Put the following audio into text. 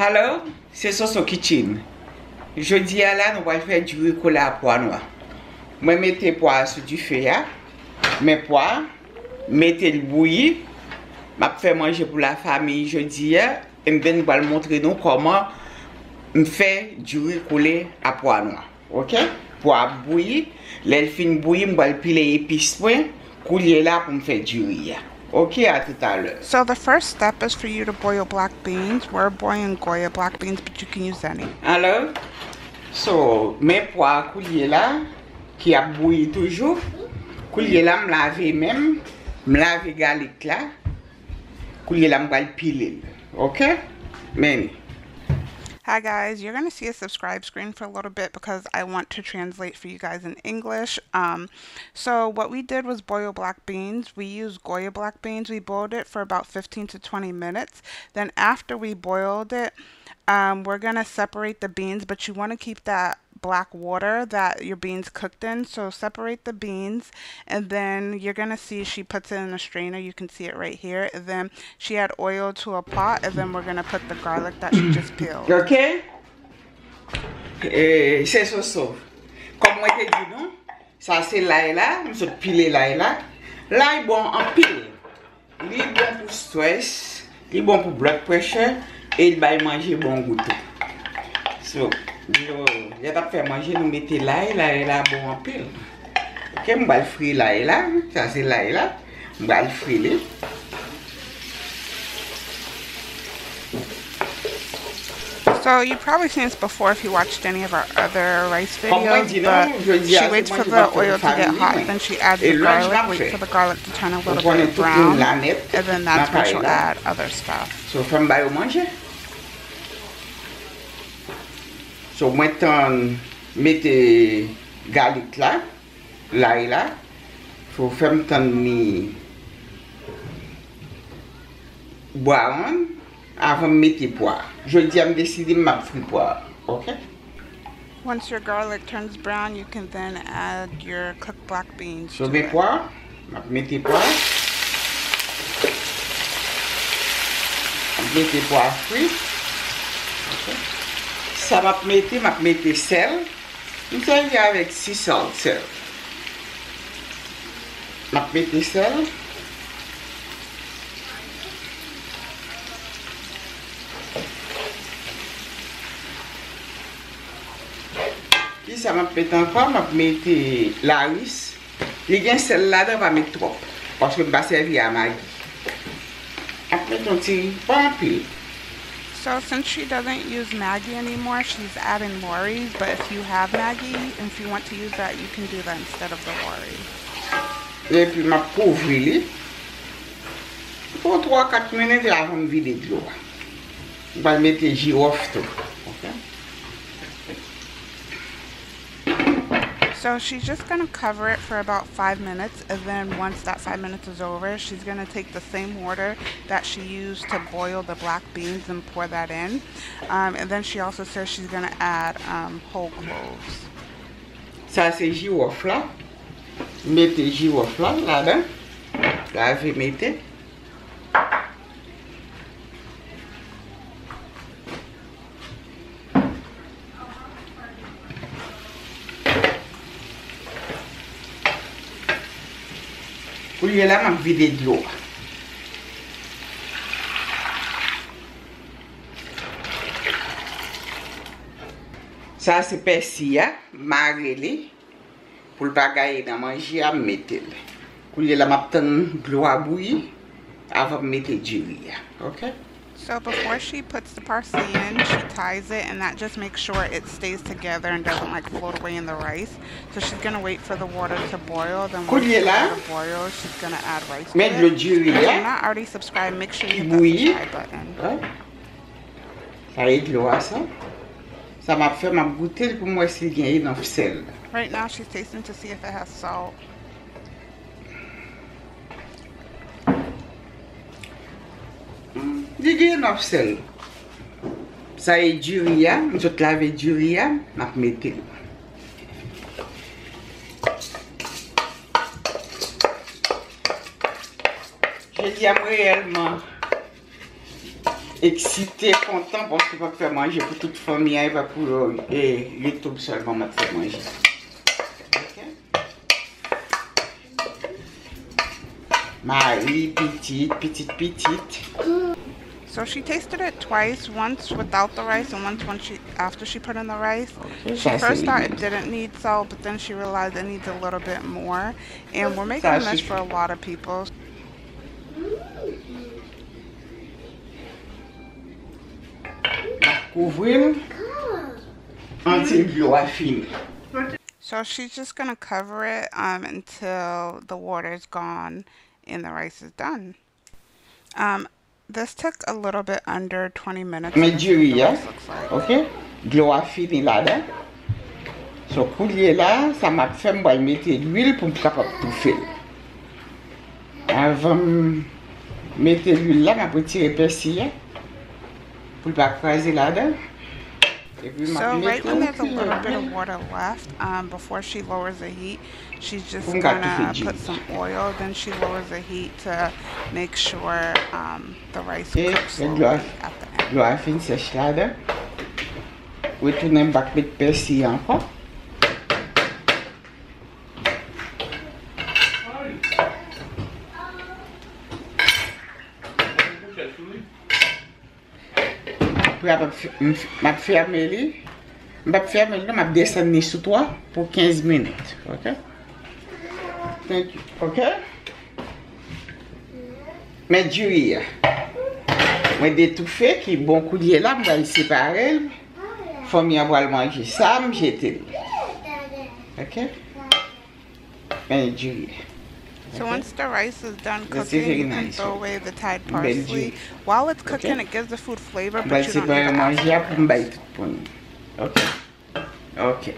Alors, c'est Soso Kitchen. Jeudi à là, nous allons faire du riz collé à pois noir. Moi, mettez pois sur du feu, mes pois, mettez le bouilli. Je vais faire manger pour la famille jeudi et je vais vous montrer nous comment je fais du riz collé à pois noir. Ok? Pois bouilli, l'elfine bouilli, je vais piler épices couler là pour me faire du riz. Okay, à tout à l'heure. So the first step is for you to boil black beans. We're boiling Goya black beans, but you can use any. Alors, mes pois coulier là, qui a bouilli toujours, coulier là, me laver même, me laver garlic là, coulier là, me va le piler. Ok? Many. Hi guys, you're going to see a subscribe screen for a little bit because I want to translate for you guys in English. So what we did was boil black beans. We used Goya black beans. We boiled it for about 15 to 20 minutes. Then after we boiled it, we're going to separate the beans, but you want to keep that black water that your beans cooked in. So separate the beans, and then you're going to see she puts it in a strainer. You can see it right here. And then she add oil to a pot, and then we're going to put the garlic that she just peeled. Ok? C'est Soso. Comme moi te dit non, ça c'est là et là, je vais piler là et là. Là est bon en pile. Il est bon pour stress, il est bon pour blood pressure et il va manger bon goût. So, il y a pas faire manger, nous mettez là et là bon en pile. Ok, je vais le frire là et là, ça c'est là et là, je vais le frire. So you've probably seen this before if you watched any of our other rice videos, but she waits for the oil to get hot, then she adds the garlic, waits for the garlic to turn a little bit brown, and then that's when she'll add other stuff. So from by manger. So maintenant, mettez garlic là, là et là. Faut faire ni boire avant de mettre les pois. Je dis à me décider de mettre les pois. Ok? Once your garlic turns brown, you can then add your cooked black beans. So mes pois, je mets les pois. Je mets les pois frits. Ok? Ça va mettre sel. Une sel avec 6 sel. Je mets sel. Puis ça m'a fait encore, je mets la rice. Les gens celle-là, je vais mettre trop. Parce que je vais servir à Maggie. Après, on tire pas un peu. So since she doesn't use Maggie anymore, she's adding Lawry's. But if you have Maggie, and if you want to use that, you can do that instead of the Lawry. Et puis, je vais ouvrir. Pour 3-4 minutes avant de vider de l'eau. Je vais mettre les girofles. Okay? So she's just going to cover it for about 5 minutes, and then once that 5 minutes is over, she's going to take the same water that she used to boil the black beans and pour that in. And then she also says she's going to add whole cloves. Ça c'est girofle là. Mettez girofle là-dedans. Là, je vais mettre. Pour y là, je vais vider de l'eau. Ça, c'est persil, marré, pour le bagaille dans manger, à mettre. Pour y là, je vais mettre de l'eau à bouillir avant de mettre du riz. Ok? So before she puts the parsley in, she ties it, and that just makes sure it stays together and doesn't like float away in the rice. So she's gonna wait for the water to boil. Then once the water boils, she's gonna add rice to it. If you're not already subscribed, make sure you hit that subscribe button. Ça aide l'eau à ça. Ça m'a fait ma goûter pour moi s'il y a enough sel. Right now she's tasting to see if it has salt. Il y a enough sel. Ça est du riz, je vais laver du riz, je vais mettre. Je dis réellement excité, content parce qu'il va faire manger pour toute famille. Il va pour YouTube seulement m'a fait manger. Ok? Marie, petite. So she tasted it twice, once without the rice and once when after she put in the rice. Okay, She first thought it didn't need salt, but then she realized it needs a little bit more. And we're making this for a lot of people. Couvrir until l'eau a fini. So she's just gonna cover it until the water's gone and the rice is done. This took a little bit under 20 minutes. Mais du riz, ok? L'eau a fini là-dedans. So coulier là, ça m'a fait moi mettre l'huile pour capable tout faire. Avant mettre l'huile là, m'a retirer persil pour pas craser là-dedans. So right when there's a little bit of water left, before she lowers the heat, she's just gonna put some oil. Then she lowers the heat to make sure the rice cooks slowly at the end. L'eau a fini sèche là-dedans. Retourner back mettre persil encore. Puis je vais fermer, je vais descendre sous toi pour 15 minutes. Ok? Thank you. Ok? Mais du riz. Je vais détouffer, qui est bon coulier là, je vais le séparer. Famille va le manger ça, je jeter. Ok? Mais du riz. So once the rice is done cooking, you can throw away the Tide parsley. While it's cooking, it gives the food flavor, but you don't need to. Ok. Ok.